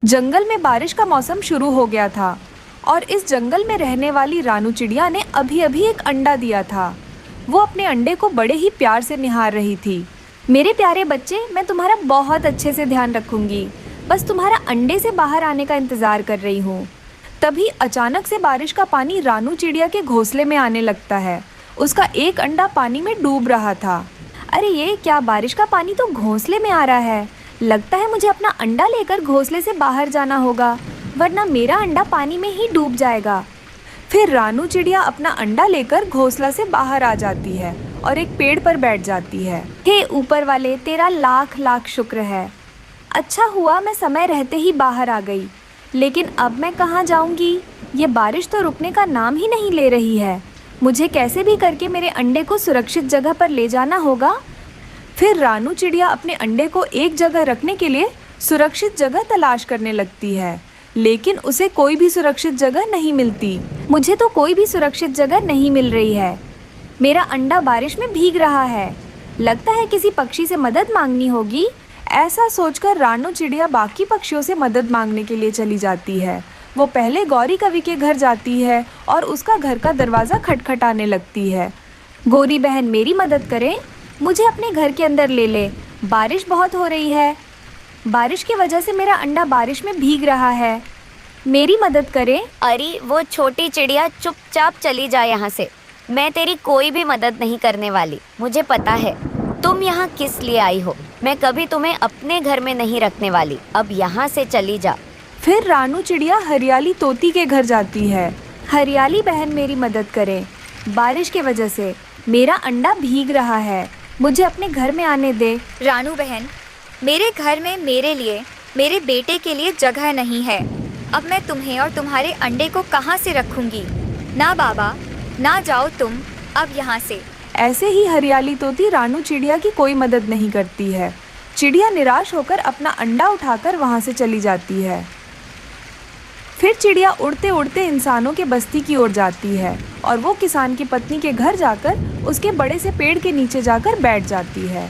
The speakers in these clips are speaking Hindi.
जंगल में बारिश का मौसम शुरू हो गया था और इस जंगल में रहने वाली रानू चिड़िया ने अभी अभी एक अंडा दिया था। वो अपने अंडे को बड़े ही प्यार से निहार रही थी। मेरे प्यारे बच्चे, मैं तुम्हारा बहुत अच्छे से ध्यान रखूंगी, बस तुम्हारा अंडे से बाहर आने का इंतज़ार कर रही हूँ। तभी अचानक से बारिश का पानी रानू चिड़िया के घोंसले में आने लगता है। उसका एक अंडा पानी में डूब रहा था। अरे ये क्या, बारिश का पानी तो घोंसले में आ रहा है। लगता है मुझे अपना अंडा लेकर घोंसले से बाहर जाना होगा, वरना मेरा अंडा पानी में ही डूब जाएगा। फिर रानू चिड़िया अपना अंडा लेकर घोंसला से बाहर आ जाती है और एक पेड़ पर बैठ जाती है। हे ऊपर वाले, तेरा लाख लाख शुक्र है। अच्छा हुआ मैं समय रहते ही बाहर आ गई, लेकिन अब मैं कहाँ जाऊँगी? ये बारिश तो रुकने का नाम ही नहीं ले रही है। मुझे कैसे भी करके मेरे अंडे को सुरक्षित जगह पर ले जाना होगा। फिर रानू चिड़िया अपने अंडे को एक जगह रखने के लिए सुरक्षित जगह तलाश करने लगती है, लेकिन उसे कोई भी सुरक्षित जगह नहीं मिलती। मुझे तो कोई भी सुरक्षित जगह नहीं मिल रही है। मेरा अंडा बारिश में भीग रहा है। लगता है किसी पक्षी से मदद मांगनी होगी। ऐसा सोचकर रानू चिड़िया बाकी पक्षियों से मदद मांगने के लिए चली जाती है। वो पहले गौरी कवि के घर जाती है और उसका घर का दरवाज़ा खटखटाने लगती है। गौरी बहन, मेरी मदद करें, मुझे अपने घर के अंदर ले ले। बारिश बहुत हो रही है। बारिश की वजह से मेरा अंडा बारिश में भीग रहा है। मेरी मदद करें। अरे वो छोटी चिड़िया, चुपचाप चली जा यहाँ से। मैं तेरी कोई भी मदद नहीं करने वाली। मुझे पता है तुम यहाँ किस लिए आई हो। मैं कभी तुम्हें अपने घर में नहीं रखने वाली। अब यहाँ से चली जा। फिर रानू चिड़िया हरियाली तोती के घर जाती है। हरियाली बहन, मेरी मदद करें। बारिश की वजह से मेरा अंडा भीग रहा है। मुझे अपने घर में आने दे। रानू बहन, मेरे घर में मेरे लिए, मेरे बेटे के लिए जगह नहीं है। अब मैं तुम्हें और तुम्हारे अंडे को कहाँ से रखूँगी? ना बाबा, ना जाओ तुम अब यहाँ से। ऐसे ही हरियाली तोती रानू चिड़िया की कोई मदद नहीं करती है। चिड़िया निराश होकर अपना अंडा उठाकर वहाँ से चली जाती है। फिर चिड़िया उड़ते उड़ते इंसानों के बस्ती की ओर जाती है और वो किसान की पत्नी के घर जाकर उसके बड़े से पेड़ के नीचे जाकर बैठ जाती है।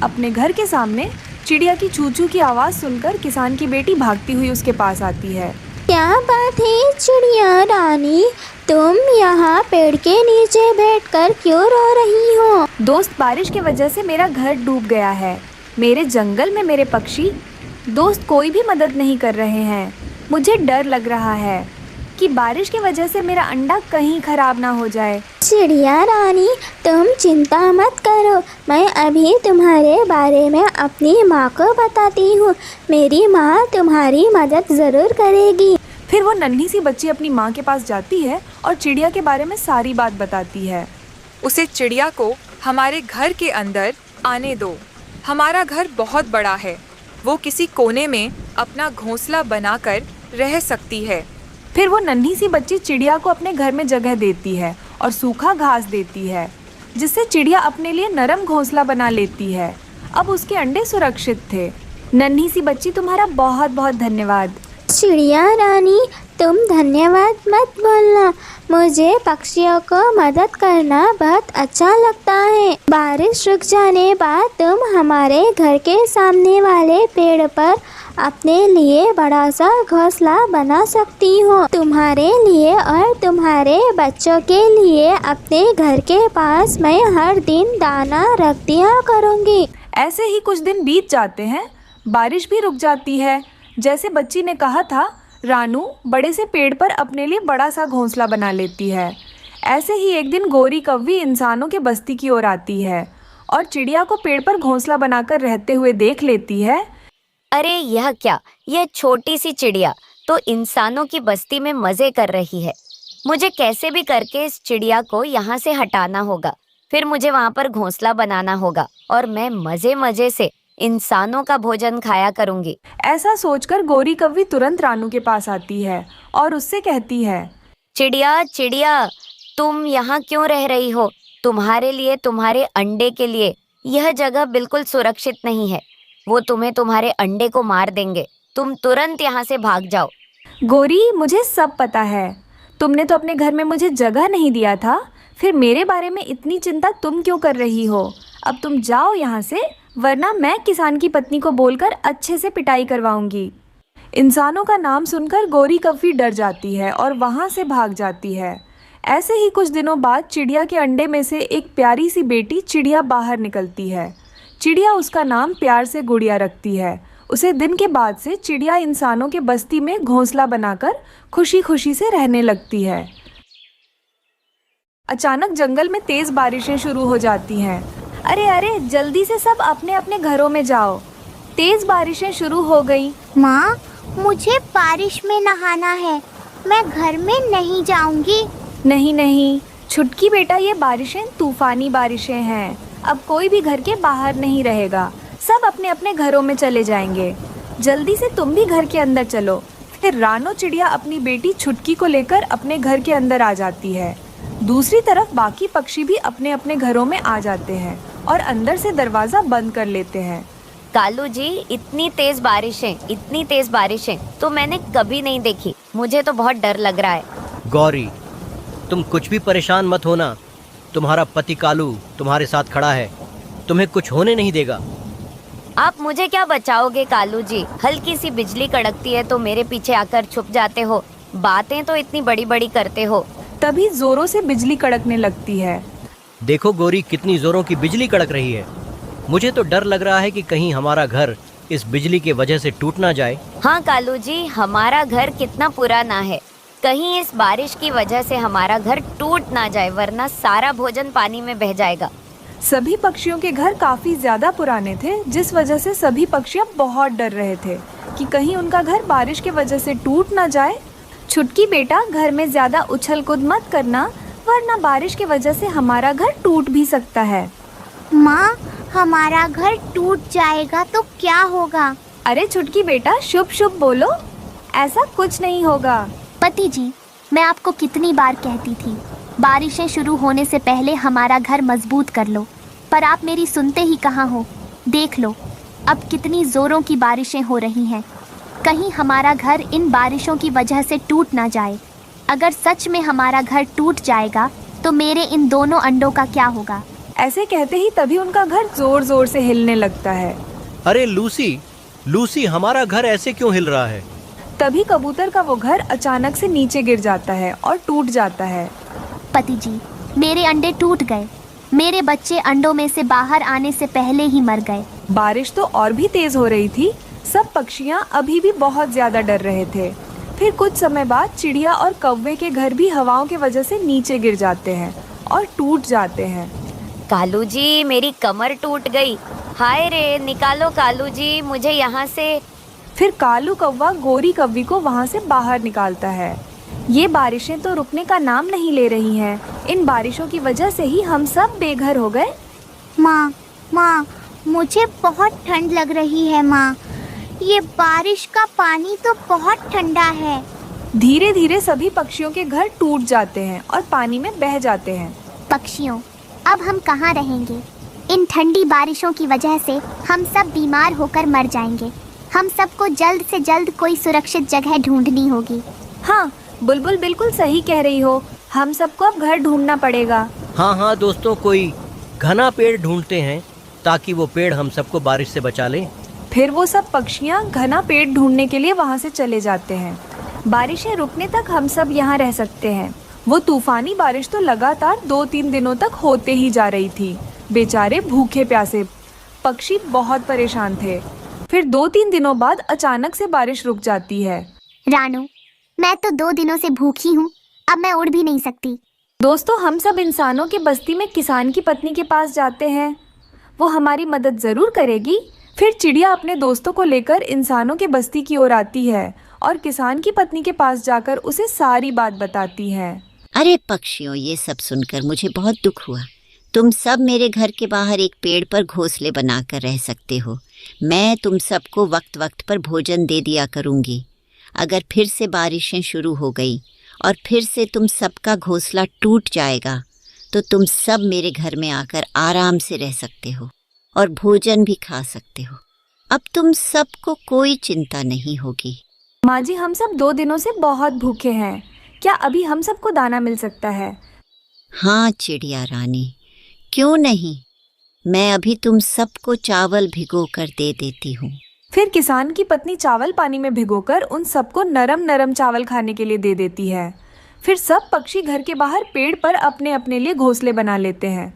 अपने घर के सामने चिड़िया की चू चू की आवाज़ सुनकर किसान की बेटी भागती हुई उसके पास आती है। क्या बात है चिड़िया रानी, तुम यहाँ पेड़ के नीचे बैठकर क्यों रो रही हो? दोस्त, बारिश की वजह से मेरा घर डूब गया है। मेरे जंगल में मेरे पक्षी दोस्त कोई भी मदद नहीं कर रहे हैं। मुझे डर लग रहा है कि बारिश की वजह से मेरा अंडा कहीं खराब ना हो जाए। चिड़िया रानी, तुम चिंता मत करो, मैं अभी तुम्हारे बारे में अपनी माँ को बताती हूँ। मेरी माँ तुम्हारी मदद ज़रूर करेगी। फिर वो नन्ही सी बच्ची अपनी माँ के पास जाती है और चिड़िया के बारे में सारी बात बताती है। उसे चिड़िया को हमारे घर के अंदर आने दो। हमारा घर बहुत बड़ा है। वो किसी कोने में अपना घोंसला बनाकर रह सकती है। फिर वो नन्ही सी बच्ची चिड़िया को अपने घर में जगह देती है और सूखा घास देती है, जिससे चिड़िया अपने लिए नरम घोंसला बना लेती है। अब उसके अंडे सुरक्षित थे। नन्ही सी बच्ची, तुम्हारा बहुत बहुत धन्यवाद। चिड़िया रानी, तुम धन्यवाद मत बोलना। मुझे पक्षियों को मदद करना बहुत अच्छा लगता है। बारिश रुक जाने बाद तुम हमारे घर के सामने वाले पेड़ पर अपने लिए बड़ा सा घोंसला बना सकती हो। तुम्हारे लिए और तुम्हारे बच्चों के लिए अपने घर के पास मैं हर दिन दाना रख दिया करूँगी। ऐसे ही कुछ दिन बीत जाते हैं। बारिश भी रुक जाती है। जैसे बच्ची ने कहा था, रानू बड़े से पेड़ पर अपने लिए बड़ा सा घोंसला बना लेती है। ऐसे ही एक दिन गौरी कव्वी इंसानों के बस्ती की ओर आती है और चिड़िया को पेड़ पर घोंसला बनाकर रहते हुए देख लेती है। अरे यह क्या, यह छोटी सी चिड़िया तो इंसानों की बस्ती में मजे कर रही है। मुझे कैसे भी करके इस चिड़िया को यहाँ से हटाना होगा। फिर मुझे वहाँ पर घोंसला बनाना होगा और मैं मजे मजे से इंसानों का भोजन खाया करूँगी। ऐसा सोचकर गौरी कव्वी तुरंत रानू के पास आती है और उससे कहती है, चिड़िया चिड़िया, तुम यहाँ क्यों रह रही हो? तुम्हारे लिए, तुम्हारे अंडे के लिए यह जगह बिल्कुल सुरक्षित नहीं है। वो तुम्हें तुम्हारे अंडे को मार देंगे। तुम तुरंत यहाँ से भाग जाओ। गौरी, मुझे सब पता है। तुमने तो अपने घर में मुझे जगह नहीं दिया था, फिर मेरे बारे में इतनी चिंता तुम क्यों कर रही हो? अब तुम जाओ यहाँ से, वरना मैं किसान की पत्नी को बोलकर अच्छे से पिटाई करवाऊंगी। इंसानों का नाम सुनकर गोरी कव्वी डर जाती है और वहाँ से भाग जाती है। ऐसे ही कुछ दिनों बाद चिड़िया के अंडे में से एक प्यारी सी बेटी चिड़िया बाहर निकलती है। चिड़िया उसका नाम प्यार से गुड़िया रखती है। उसे दिन के बाद से चिड़िया इंसानों के बस्ती में घोंसला बनाकर खुशी खुशी से रहने लगती है। अचानक जंगल में तेज बारिशें शुरू हो जाती हैं। अरे अरे, जल्दी से सब अपने अपने घरों में जाओ। तेज बारिशें शुरू हो गई। माँ, मुझे बारिश में नहाना है, मैं घर में नहीं जाऊंगी। नहीं नहीं छुटकी बेटा, ये बारिशें तूफानी बारिशें हैं। अब कोई भी घर के बाहर नहीं रहेगा, सब अपने अपने घरों में चले जाएंगे। जल्दी से तुम भी घर के अंदर चलो। फिर रानो चिड़िया अपनी बेटी छुटकी को लेकर अपने घर के अंदर आ जाती है। दूसरी तरफ बाकी पक्षी भी अपने अपने घरों में आ जाते हैं और अंदर से दरवाज़ा बंद कर लेते हैं। कालू जी, इतनी तेज बारिशें तो मैंने कभी नहीं देखी। मुझे तो बहुत डर लग रहा है। गौरी, तुम कुछ भी परेशान मत होना। तुम्हारा पति कालू तुम्हारे साथ खड़ा है, तुम्हें कुछ होने नहीं देगा। आप मुझे क्या बचाओगे कालू जी? हल्की सी बिजली कड़कती है तो मेरे पीछे आकर छुप जाते हो, बातें तो इतनी बड़ी बड़ी करते हो। तभी जोरों से बिजली कड़कने लगती है। देखो गौरी, कितनी जोरों की बिजली कड़क रही है। मुझे तो डर लग रहा है कि कहीं हमारा घर इस बिजली की वजह से टूट ना जाए। हाँ कालू जी, हमारा घर कितना पुराना है, कहीं इस बारिश की वजह से हमारा घर टूट ना जाए, वरना सारा भोजन पानी में बह जाएगा। सभी पक्षियों के घर काफी ज्यादा पुराने थे, जिस वजह से सभी पक्षी अब बहुत डर रहे थे कि कहीं उनका घर बारिश की वजह से टूट ना जाए। छुटकी बेटा, घर में ज्यादा उछल कूद मत करना, वरना बारिश की वजह से हमारा घर टूट भी सकता है। माँ, हमारा घर टूट जाएगा तो क्या होगा? अरे छुटकी बेटा, शुभ शुभ बोलो, ऐसा कुछ नहीं होगा। पति जी, मैं आपको कितनी बार कहती थी, बारिशें शुरू होने से पहले हमारा घर मजबूत कर लो, पर आप मेरी सुनते ही कहाँ हो। देख लो, अब कितनी जोरों की बारिशें हो रही हैं। कहीं हमारा घर इन बारिशों की वजह से टूट ना जाए। अगर सच में हमारा घर टूट जाएगा तो मेरे इन दोनों अंडों का क्या होगा? ऐसे कहते ही तभी उनका घर जोर जोर से हिलने लगता है। अरे लूसी, हमारा घर ऐसे क्यों हिल रहा है? तभी कबूतर का वो घर अचानक से नीचे गिर जाता है और टूट जाता है। पति जी, मेरे अंडे टूट गए। मेरे बच्चे अंडों में से बाहर आने से पहले ही मर गए। बारिश तो और भी तेज हो रही थी। सब पक्षियाँ अभी भी बहुत ज्यादा डर रहे थे। फिर कुछ समय बाद चिड़िया और कौवे के घर भी हवाओं की वजह से नीचे गिर जाते हैं और टूट जाते हैं। कालू जी, मेरी कमर टूट गई। हाय रे, निकालो कालू जी मुझे यहाँ से। फिर कालू कौवा गोरी कव्वी को वहाँ से बाहर निकालता है। ये बारिशें तो रुकने का नाम नहीं ले रही हैं। इन बारिशों की वजह से ही हम सब बेघर हो गए। माँ, मुझे बहुत ठंड लग रही है। माँ, ये बारिश का पानी तो बहुत ठंडा है। धीरे धीरे सभी पक्षियों के घर टूट जाते हैं और पानी में बह जाते हैं। पक्षियों, अब हम कहाँ रहेंगे? इन ठंडी बारिशों की वजह से हम सब बीमार होकर मर जाएंगे। हम सबको जल्द से जल्द कोई सुरक्षित जगह ढूंढनी होगी। हाँ, बुलबुल बिल्कुल सही कह रही हो। हम सबको अब घर ढूंढना पड़ेगा। हाँ दोस्तों, कोई घना पेड़ ढूंढते हैं ताकि वो पेड़ हम सबको बारिश से बचा ले। फिर वो सब पक्षियाँ घना पेड़ ढूंढने के लिए वहाँ से चले जाते हैं। बारिशें रुकने तक हम सब यहाँ रह सकते हैं। वो तूफानी बारिश तो लगातार 2-3 दिनों तक होते ही जा रही थी। बेचारे भूखे प्यासे पक्षी बहुत परेशान थे। फिर 2-3 दिनों बाद अचानक से बारिश रुक जाती है। रानू, मैं तो 2 दिनों से भूखी हूँ, अब मैं उड़ भी नहीं सकती। दोस्तों, हम सब इंसानों की बस्ती में किसान की पत्नी के पास जाते हैं। वो हमारी मदद ज़रूर करेगी। फिर चिड़िया अपने दोस्तों को लेकर इंसानों की बस्ती की ओर आती है और किसान की पत्नी के पास जाकर उसे सारी बात बताती है। अरे पक्षियों, ये सब सुनकर मुझे बहुत दुख हुआ। तुम सब मेरे घर के बाहर एक पेड़ पर घोंसले बनाकर रह सकते हो। मैं तुम सबको वक्त वक्त पर भोजन दे दिया करूँगी। अगर फिर से बारिशें शुरू हो गई और फिर से तुम सबका घोंसला टूट जाएगा तो तुम सब मेरे घर में आकर आराम से रह सकते हो और भोजन भी खा सकते हो। अब तुम सबको कोई चिंता नहीं होगी। माँ जी, हम सब 2 दिनों से बहुत भूखे हैं। क्या अभी हम सबको दाना मिल सकता है? हाँ चिड़िया रानी, क्यों नहीं। मैं अभी तुम सबको चावल भिगो कर दे देती हूँ। फिर किसान की पत्नी चावल पानी में भिगोकर उन सबको नरम नरम चावल खाने के लिए दे देती है। फिर सब पक्षी घर के बाहर पेड़ पर अपने अपने लिए घोंसले बना लेते हैं।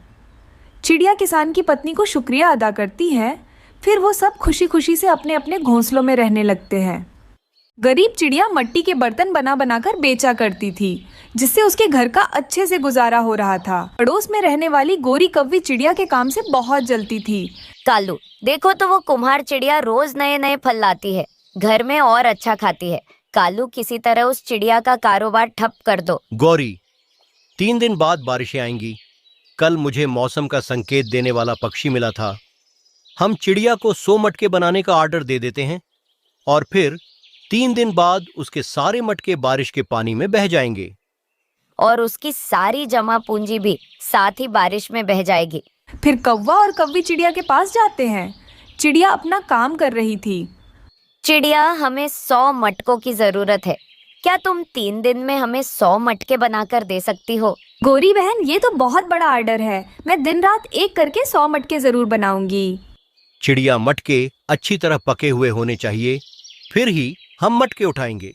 चिड़िया किसान की पत्नी को शुक्रिया अदा करती है। फिर वो सब खुशी खुशी से अपने अपने घोंसलों में रहने लगते हैं। गरीब चिड़िया मिट्टी के बर्तन बना बनाकर बेचा करती थी, जिससे उसके घर का अच्छे से गुजारा हो रहा था। पड़ोस में रहने वाली गोरी कव्वी चिड़िया के काम से बहुत जलती थी। कालू, देखो तो वो कुम्हार चिड़िया रोज नए नए फल लाती है, घर में और अच्छा खाती है। कालू, किसी तरह उस चिड़िया का कारोबार ठप कर दो। गौरी, 3 दिन बाद बारिशें आएंगी। कल मुझे मौसम का संकेत देने वाला पक्षी मिला था। हम चिड़िया को 100 मटके बनाने का ऑर्डर दे देते हैं और फिर 3 दिन बाद उसके सारे मटके बारिश के पानी में बह जाएंगे। और उसकी सारी जमा पूंजी भी साथ ही बारिश में बह जाएगी। फिर कौवा और कव्वी चिड़िया के पास जाते हैं। चिड़िया अपना काम कर रही थी। चिड़िया, हमें 100 मटकों की जरूरत है। क्या तुम 3 दिन में हमें 100 मटके बनाकर दे सकती हो? गोरी बहन, ये तो बहुत बड़ा ऑर्डर है। मैं दिन रात एक करके 100 मटके जरूर बनाऊंगी। चिड़िया, मटके अच्छी तरह पके हुए होने चाहिए, फिर ही हम मटके उठाएंगे।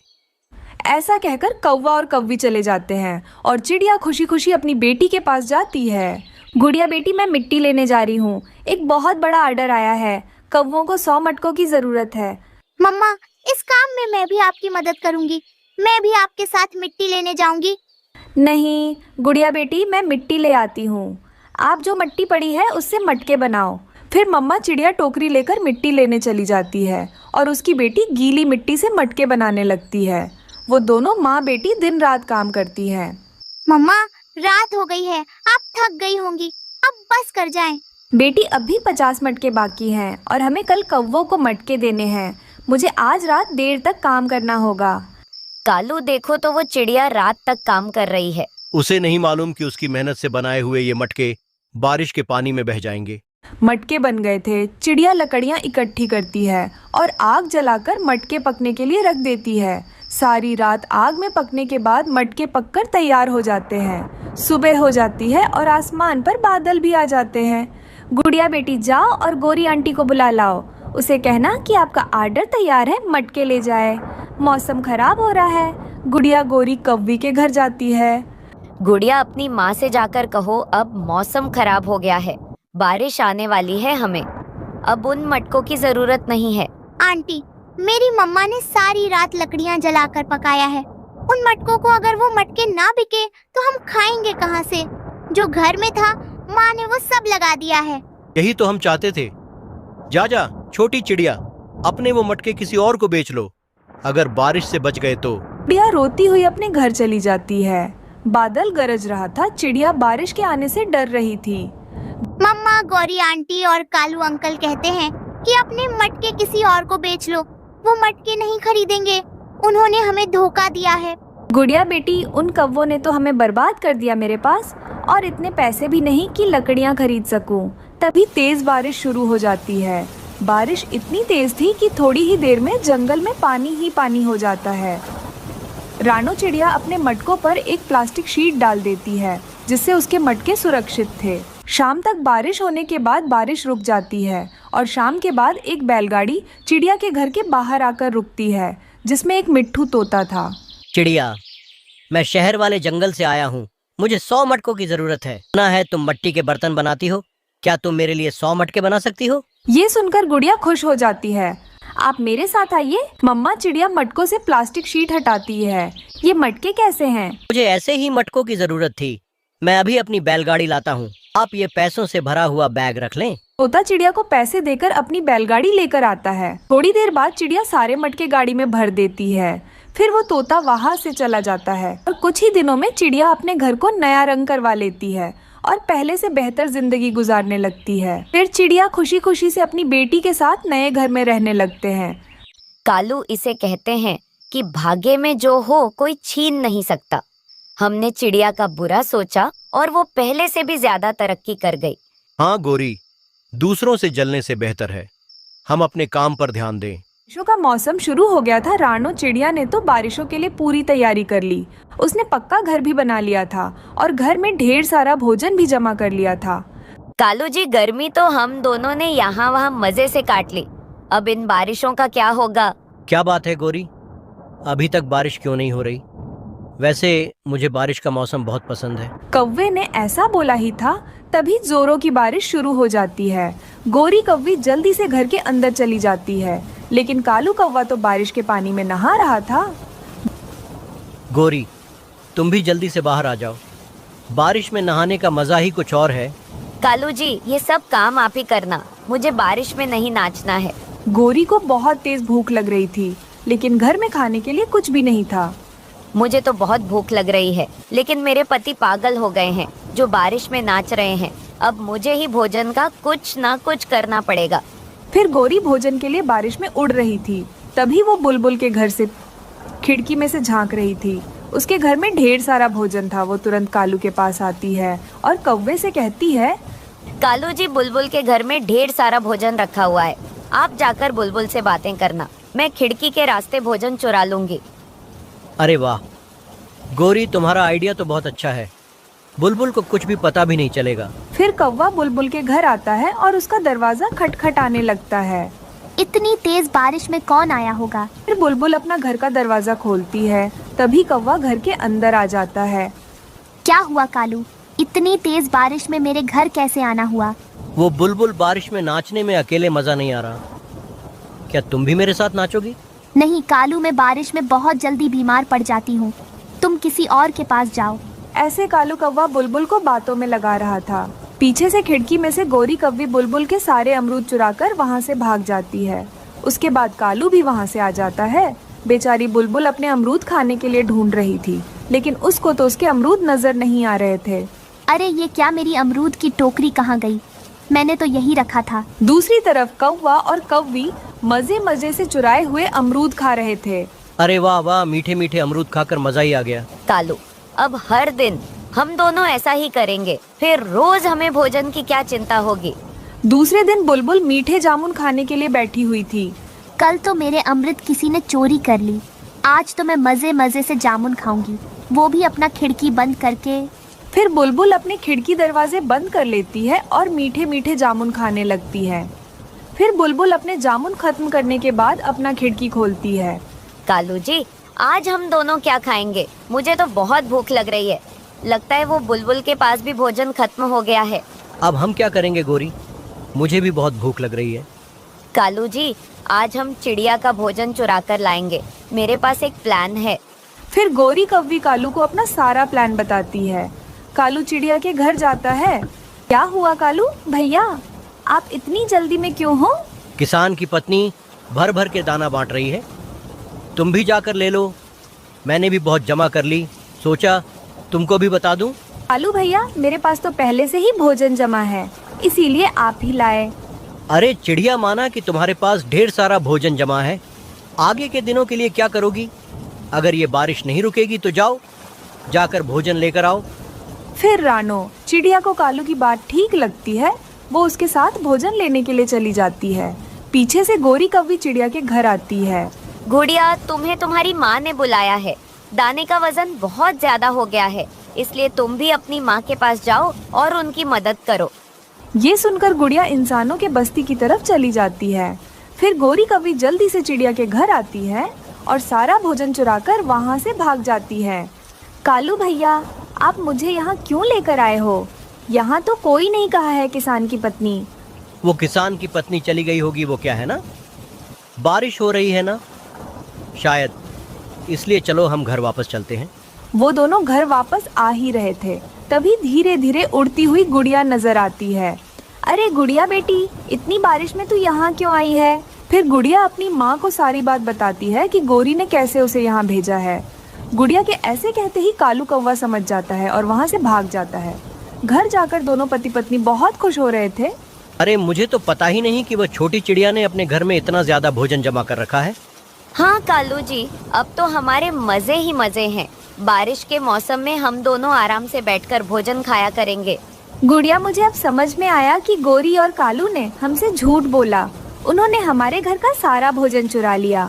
ऐसा कहकर कौवा और कव्वी चले जाते हैं और चिड़िया खुशी खुशी अपनी बेटी के पास जाती है। गुड़िया बेटी, मैं मिट्टी लेने जा रही हूँ। एक बहुत बड़ा ऑर्डर आया है। कौवों को 100 मटकों की जरूरत है। मम्मा, इस काम में मैं भी आपकी मदद करूंगी। मैं भी आपके साथ मिट्टी लेने जाऊंगी। नहीं गुड़िया बेटी, मैं मिट्टी ले आती हूँ। आप जो मिट्टी पड़ी है उससे मटके बनाओ। फिर मम्मा चिड़िया टोकरी लेकर मिट्टी लेने चली जाती है और उसकी बेटी गीली मिट्टी से मटके बनाने लगती है। वो दोनों माँ बेटी दिन रात काम करती हैं। मम्मा, रात हो गई है, आप थक गई होंगी, अब बस कर जाएं। बेटी, अभी 50 मटके बाकी हैं और हमें कल कौवों को मटके देने हैं। मुझे आज रात देर तक काम करना होगा। कालू, देखो तो वो चिड़िया रात तक काम कर रही है। उसे नहीं मालूम कि उसकी मेहनत से बनाए हुए ये मटके बारिश के पानी में बह जाएंगे। मटके बन गए थे। चिड़िया लकड़ियाँ इकट्ठी करती है और आग जलाकर मटके पकने के लिए रख देती है। सारी रात आग में पकने के बाद मटके पककर तैयार हो जाते हैं। सुबह हो जाती है और आसमान पर बादल भी आ जाते हैं। गुड़िया बेटी, जाओ और गोरी आंटी को बुला लाओ। उसे कहना कि आपका ऑर्डर तैयार है, मटके ले जाए। मौसम खराब हो रहा है। गुड़िया गोरी कव्वी के घर जाती है। गुड़िया, अपनी माँ से जाकर कहो अब मौसम खराब हो गया है, बारिश आने वाली है, हमें अब उन मटकों की जरूरत नहीं है। आंटी, मेरी मम्मा ने सारी रात लकड़ियाँ जलाकर पकाया है। उन मटकों को अगर वो मटके ना बिके तो हम खाएंगे कहाँ से? जो घर में था माँ ने वो सब लगा दिया है। यही तो हम चाहते थे। जा जा छोटी चिड़िया, अपने वो मटके किसी और को बेच लो। अगर बारिश से बच गए तो। चिड़िया रोती हुई अपने घर चली जाती है। बादल गरज रहा था। चिड़िया बारिश के आने से डर रही थी। मम्मा, गौरी आंटी और कालू अंकल कहते हैं कि अपने मटके किसी और को बेच लो। वो मटके नहीं खरीदेंगे। उन्होंने हमें धोखा दिया है। गुड़िया बेटी, उन कौवों ने तो हमें बर्बाद कर दिया। मेरे पास और इतने पैसे भी नहीं कि लकड़ियाँ खरीद सकूं। तभी तेज बारिश शुरू हो जाती है। बारिश इतनी तेज थी कि थोड़ी ही देर में जंगल में पानी ही पानी हो जाता है। रानो चिड़िया अपने मटकों पर एक प्लास्टिक शीट डाल देती है, जिससे उसके मटके सुरक्षित थे। शाम तक बारिश होने के बाद बारिश रुक जाती है और शाम के बाद एक बैलगाड़ी चिड़िया के घर के बाहर आकर रुकती है, जिसमें एक मिट्ठू तोता था। चिड़िया, मैं शहर वाले जंगल से आया हूँ। मुझे 100 मटकों की जरूरत है। सुना है तुम मिट्टी के बर्तन बनाती हो। क्या तुम मेरे लिए 100 मटके बना सकती हो? ये सुनकर गुड़िया खुश हो जाती है। आप मेरे साथ आइए। मम्मा चिड़िया मटकों से प्लास्टिक शीट हटाती है। ये मटके कैसे हैं? मुझे ऐसे ही मटकों की जरूरत थी। मैं अभी अपनी बैलगाड़ी लाता हूँ। आप ये पैसों से भरा हुआ बैग रख लें। तोता चिड़िया को पैसे देकर अपनी बैलगाड़ी लेकर आता है। थोड़ी देर बाद चिड़िया सारे मटके गाड़ी में भर देती है। फिर वो तोता वहाँ से चला जाता है और कुछ ही दिनों में चिड़िया अपने घर को नया रंग करवा लेती है और पहले से बेहतर जिंदगी गुजारने लगती है। फिर चिड़िया खुशी खुशी से अपनी बेटी के साथ नए घर में रहने लगते हैं। कालू, इसे कहते हैं कि भाग्य में जो हो कोई छीन नहीं सकता। हमने चिड़िया का बुरा सोचा और वो पहले से भी ज्यादा तरक्की कर गई। हाँ गोरी, दूसरों से जलने से बेहतर है हम अपने काम पर ध्यान दें। बारिशों का मौसम शुरू हो गया था। रानो चिड़िया ने तो बारिशों के लिए पूरी तैयारी कर ली। उसने पक्का घर भी बना लिया था और घर में ढेर सारा भोजन भी जमा कर लिया था। कालू जी, गर्मी तो हम दोनों ने यहाँ वहाँ मजे से काट ली। अब इन बारिशों का क्या होगा? क्या बात है गौरी, अभी तक बारिश क्यों नहीं हो रही? वैसे मुझे बारिश का मौसम बहुत पसंद है। कौवे ने ऐसा बोला ही था, तभी जोरों की बारिश शुरू हो जाती है। गोरी कौवी जल्दी से घर के अंदर चली जाती है, लेकिन कालू कौवा तो बारिश के पानी में नहा रहा था। गौरी, तुम भी जल्दी से बाहर आ जाओ, बारिश में नहाने का मजा ही कुछ और है। कालू जी, ये सब काम आप ही करना, मुझे बारिश में नहीं नाचना है। गोरी को बहुत तेज भूख लग रही थी, लेकिन घर में खाने के लिए कुछ भी नहीं था। मुझे तो बहुत भूख लग रही है, लेकिन मेरे पति पागल हो गए हैं जो बारिश में नाच रहे हैं। अब मुझे ही भोजन का कुछ ना कुछ करना पड़ेगा। फिर गोरी भोजन के लिए बारिश में उड़ रही थी, तभी वो बुलबुल के घर से खिड़की में से झांक रही थी। उसके घर में ढेर सारा भोजन था। वो तुरंत कालू के पास आती है और कौवे से कहती है, कालू जी, बुलबुल के घर में ढेर सारा भोजन रखा हुआ है, आप जाकर बुलबुल से बातें करना, मैं खिड़की के रास्ते भोजन चुरा लूंगी। अरे वाह गौरी, तुम्हारा आइडिया तो बहुत अच्छा है, बुलबुल को कुछ भी पता भी नहीं चलेगा। फिर कौवा बुलबुल के घर आता है और उसका दरवाजा खटखटाने लगता है। इतनी तेज बारिश में कौन आया होगा? फिर बुलबुल अपना घर का दरवाजा खोलती है, तभी कौवा घर के अंदर आ जाता है। क्या हुआ कालू, इतनी तेज बारिश में मेरे घर कैसे आना हुआ? वो बुलबुल, बारिश में नाचने में अकेले मजा नहीं आ रहा, क्या तुम भी मेरे साथ नाचोगी? नहीं कालू, मैं बारिश में बहुत जल्दी बीमार पड़ जाती हूँ, तुम किसी और के पास जाओ। ऐसे कालू कौवा बुलबुल को बातों में लगा रहा था। पीछे से खिड़की में से गोरी कौवी बुलबुल के सारे अमरूद चुराकर वहाँ से भाग जाती है। उसके बाद कालू भी वहाँ से आ जाता है। बेचारी बुलबुल अपने अमरूद खाने के लिए ढूंढ रही थी, लेकिन उसको तो उसके अमरूद नजर नहीं आ रहे थे। अरे ये क्या, मेरी अमरूद की टोकरी कहाँ गई? मैंने तो यही रखा था। दूसरी तरफ कौवा और कौवी मजे मजे से चुराए हुए अमरूद खा रहे थे। अरे वाह वाह, मीठे मीठे अमरूद खाकर मजा ही आ गया। कालू, अब हर दिन हम दोनों ऐसा ही करेंगे, फिर रोज हमें भोजन की क्या चिंता होगी। दूसरे दिन बुलबुल मीठे जामुन खाने के लिए बैठी हुई थी। कल तो मेरे अमृत किसी ने चोरी कर ली, आज तो मैं मजे मजे से जामुन खाऊंगी, वो भी अपना खिड़की बंद करके। फिर बुलबुल अपने खिड़की दरवाजे बंद कर लेती है और मीठे मीठे जामुन खाने लगती है। फिर बुलबुल अपने जामुन खत्म करने के बाद अपना खिड़की खोलती है। कालू जी, आज हम दोनों क्या खाएंगे? मुझे तो बहुत भूख लग रही है, लगता है वो बुलबुल के पास भी भोजन खत्म हो गया है। अब हम क्या करेंगे गौरी, मुझे भी बहुत भूख लग रही है। कालू जी, आज हम चिड़िया का भोजन चुरा कर लाएंगे, मेरे पास एक प्लान है। फिर गोरी कौवी कालू को अपना सारा प्लान बताती है। कालू चिड़िया के घर जाता है। क्या हुआ कालू भैया, आप इतनी जल्दी में क्यों हो? किसान की पत्नी भर भर के दाना बांट रही है, तुम भी जाकर ले लो। मैंने भी बहुत जमा कर ली, सोचा तुमको भी बता दूं। कालू भैया, मेरे पास तो पहले से ही भोजन जमा है, इसीलिए आप ही लाए। अरे चिड़िया, माना कि तुम्हारे पास ढेर सारा भोजन जमा है, आगे के दिनों के लिए क्या करोगी? अगर ये बारिश नहीं रुकेगी तो जाओ, जाकर भोजन लेकर आओ। फिर रानो, चिड़िया को कालू की बात ठीक लगती है, वो उसके साथ भोजन लेने के लिए चली जाती है। पीछे से गोरी कौवी चिड़िया के घर आती है। गुड़िया, तुम्हें तुम्हारी माँ ने बुलाया है, दाने का वजन बहुत ज्यादा हो गया है, इसलिए तुम भी अपनी माँ के पास जाओ और उनकी मदद करो। ये सुनकर गुड़िया इंसानों के बस्ती की तरफ चली जाती है। फिर गोरी कौवी जल्दी से चिड़िया के घर आती है और सारा भोजन चुराकर वहाँ से भाग जाती है। कालू भैया, आप मुझे यहाँ क्यों लेकर आए हो? यहाँ तो कोई नहीं कहा है किसान की पत्नी। वो किसान की पत्नी चली गई होगी, वो क्या है ना, बारिश हो रही है ना शायद, इसलिए चलो हम घर वापस चलते हैं। वो दोनों घर वापस आ ही रहे थे, तभी धीरे धीरे उड़ती हुई गुड़िया नजर आती है। अरे गुड़िया बेटी, इतनी बारिश में तू यहाँ क्यों आई है? फिर गुड़िया अपनी माँ को सारी बात बताती है कि गोरी ने कैसे उसे यहाँ भेजा है। गुड़िया के ऐसे कहते ही कालू कौवा समझ जाता है और वहाँ से भाग जाता है। घर जाकर दोनों पति पत्नी बहुत खुश हो रहे थे। अरे मुझे तो पता ही नहीं कि वह छोटी चिड़िया ने अपने घर में इतना ज्यादा भोजन जमा कर रखा है। हाँ कालू जी, अब तो हमारे मजे ही मजे हैं। बारिश के मौसम में हम दोनों आराम से बैठकर भोजन खाया करेंगे। गुड़िया, मुझे अब समझ में आया कि गोरी और कालू ने हमसे झूठ बोला। उन्होंने हमारे घर का सारा भोजन चुरा लिया।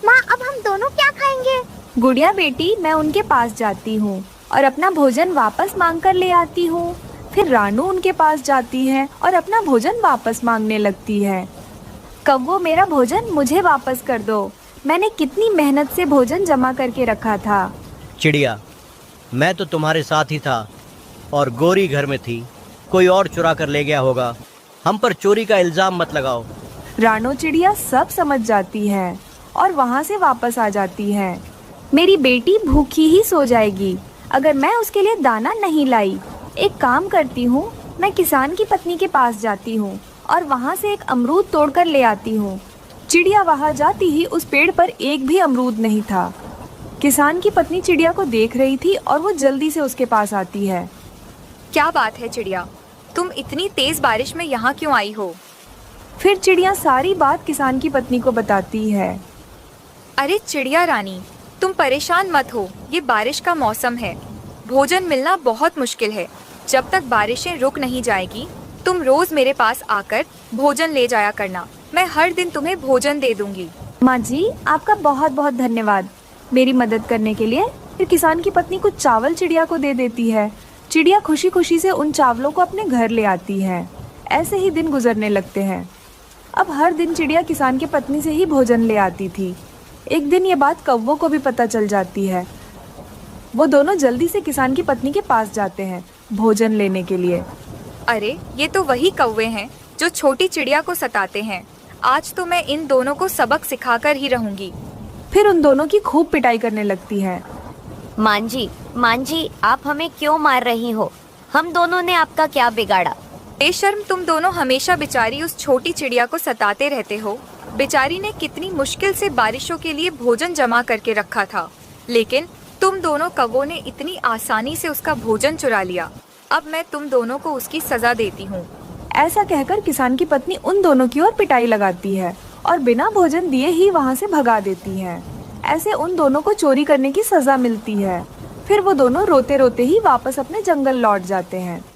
माँ, अब हम दोनों क्या खाएंगे? गुड़िया बेटी, मैं उनके पास जाती हूँ और अपना भोजन वापस मांग कर ले आती हूँ। फिर रानू उनके पास जाती है और अपना भोजन वापस मांगने लगती है। कौवों, मेरा भोजन मुझे वापस कर दो। मैंने कितनी मेहनत से भोजन जमा करके रखा था। चिड़िया, मैं तो तुम्हारे साथ ही था और गोरी घर में थी। कोई और चुरा कर ले गया होगा। हम पर चोरी का इल्जाम मत लगाओ। रानो चिड़िया सब समझ जाती है और वहाँ से वापस आ जाती है। मेरी बेटी भूखी ही सो जाएगी अगर मैं उसके लिए दाना नहीं लाई। एक काम करती हूँ, मैं किसान की पत्नी के पास जाती हूँ और वहाँ से एक अमरूद तोड़कर ले आती हूँ। चिड़िया वहाँ जाती ही उस पेड़ पर एक भी अमरूद नहीं था। किसान की पत्नी चिड़िया को देख रही थी और वो जल्दी से उसके पास आती है। क्या बात है चिड़िया, तुम इतनी तेज बारिश में यहाँ क्यों आई हो? फिर चिड़िया सारी बात किसान की पत्नी को बताती है। अरे चिड़िया रानी, तुम परेशान मत हो, ये बारिश का मौसम है। भोजन मिलना बहुत मुश्किल है। जब तक बारिशें रुक नहीं जाएगी, तुम रोज मेरे पास आकर भोजन ले जाया करना। मैं हर दिन तुम्हें भोजन दे दूंगी। माँ जी, आपका बहुत बहुत धन्यवाद मेरी मदद करने के लिए। फिर किसान की पत्नी कुछ चावल चिड़िया को दे देती है। चिड़िया खुशी खुशी से उन चावलों को अपने घर ले आती है। ऐसे ही दिन गुजरने लगते हैं। अब हर दिन चिड़िया किसान की पत्नी से ही भोजन ले आती थी। एक दिन ये बात कौवों को भी पता चल जाती है। वो दोनों जल्दी से किसान की पत्नी के पास जाते हैं भोजन लेने के लिए। अरे ये तो वही कौवे हैं जो छोटी चिड़िया को सताते हैं। आज तो मैं इन दोनों को सबक सिखाकर ही रहूंगी। फिर उन दोनों की खूब पिटाई करने लगती है। मां जी, आप हमें क्यों मार रही हो? हम दोनों ने आपका क्या बिगाड़ा? बेशर्म, तुम दोनों हमेशा बेचारी उस छोटी चिड़िया को सताते रहते हो। बेचारी ने कितनी मुश्किल से बारिशों के लिए भोजन जमा करके रखा था, लेकिन तुम दोनों कौवों ने इतनी आसानी से उसका भोजन चुरा लिया। अब मैं तुम दोनों को उसकी सजा देती हूँ। ऐसा कहकर किसान की पत्नी उन दोनों की ओर पिटाई लगाती है और बिना भोजन दिए ही वहाँ से भगा देती है। ऐसे उन दोनों को चोरी करने की सजा मिलती है। फिर वो दोनों रोते रोते ही वापस अपने जंगल लौट जाते हैं।